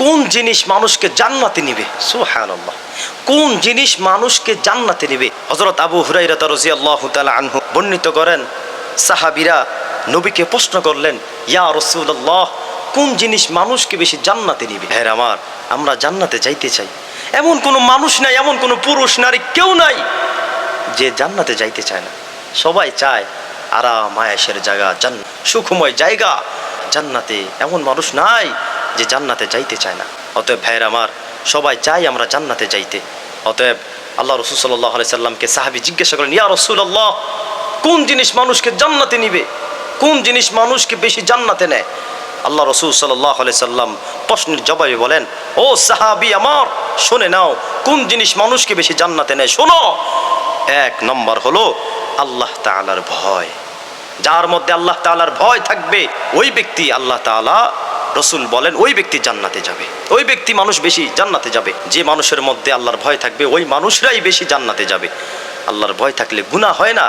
কোন জিনিস মানুষকে জান্নাতে নিবে? সুবহানাল্লাহ, কোন জিনিস মানুষকে জান্নাতে নিবে? হযরত আবু হুরায়রা রাদিয়াল্লাহু তাআলা আনহু বর্ণিত করেন, সাহাবীরা নবীকে প্রশ্ন করলেন, ইয়া রাসূলুল্লাহ, কোন জিনিস মানুষকে বেশি জান্নাতে নিবে? হে আমার, আমরা জান্নাতে যাইতে চাই। এমন কোনো মানুষ নাই, এমন কোনো পুরুষ নারী কেউ নাই যে জান্নাতে যাইতে চায় না। সবাই চায় আরাম আয়েশের জায়গা, সুখময় জায়গা জান্নাতে। এমন মানুষ নাই যে জান্নাতে যাইতে চায় না। অতএব ভাইয়ের আমার, সবাই চাই আমরা জান্নাতে যাইতে। অতএব আল্লাহ রাসূল সাল্লাল্লাহু আলাইহি সাল্লামকে সাহাবী জিজ্ঞাসা করেন, ইয়া রাসূলুল্লাহ, কোন জিনিস মানুষকে জান্নাতে নিবে? কোন জিনিস মানুষকে বেশি জান্নাতে নেয়? আল্লাহ রাসূল সাল্লাল্লাহু আলাইহি সাল্লাম প্রশ্নের জবাবে বলেন, ও সাহাবী আমার, শুনে নাও কোন জিনিস মানুষকে বেশি জান্নাতে নেয়। শোনো, এক নম্বর হলো আল্লাহ তাআলার ভয়। যার মধ্যে আল্লাহ তাআলার ভয় থাকবে ওই ব্যক্তি, আল্লাহ তাআলা রসুল বলেন, ওই ব্যক্তি জান্নাতে যাবে। ওই ব্যক্তি মানুষ বেশি জান্নাতে যাবে। যে মানুষের মধ্যে আল্লাহর ভয় থাকবে ওই মানুষরাই বেশি জান্নাতে যাবে। আল্লাহর ভয় থাকলে গুনাহ হয় না,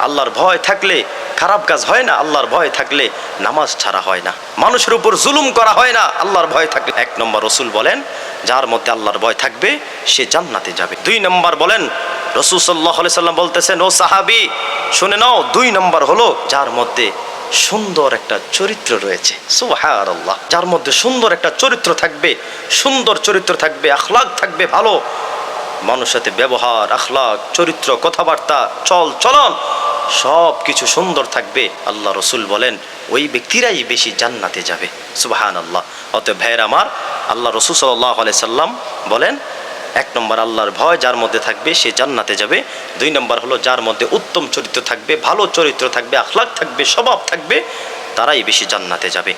আল্লাহর ভয় থাকলে খারাপ কাজ হয় না, আল্লাহর ভয় থাকলে নামাজ ছাড়া হয় না, মানুষের উপর জুলুম করা হয় না আল্লাহর ভয় থাকলে। এক নম্বর রসুল বলেন, যার মধ্যে আল্লাহর ভয় থাকবে সে জান্নাতে যাবে। দুই নম্বর বলেন, রাসূল সাল্লাল্লাহু আলাইহি সাল্লাম বলতেছেন, ও সাহাবী শুনে নাও, দুই নম্বর হলো যার মধ্যে সুন্দর একটা চরিত্র রয়েছে। সুবহানাল্লাহ, যার মধ্যে সুন্দর একটা চরিত্র থাকবে, সুন্দর চরিত্র থাকবে, আখলাক থাকবে ভালো, মানুষের সাথে ব্যবহার, আখলাক, চরিত্র, কথাবার্তা, চল চলন সব কিছু সুন্দর থাকবে। আল্লাহ রসুল বলেন ওই ব্যক্তিরাই বেশি জান্নাতে যাবে। সুবহানাল্লাহ। অতএব ভাইয়ের আমার, আল্লাহ রসুল সাল্লাল্লাহু আলাইহি সাল্লাম বলেন, এক নম্বর আল্লাহর ভয় যার মধ্যে থাকবে সে জান্নাতে যাবে। দুই নম্বর হলো যার মধ্যে উত্তম চরিত্র থাকবে, ভালো চরিত্র থাকবে, আখলাক থাকবে, স্বভাব থাকবে, তারাই বেশি জান্নাতে যাবে।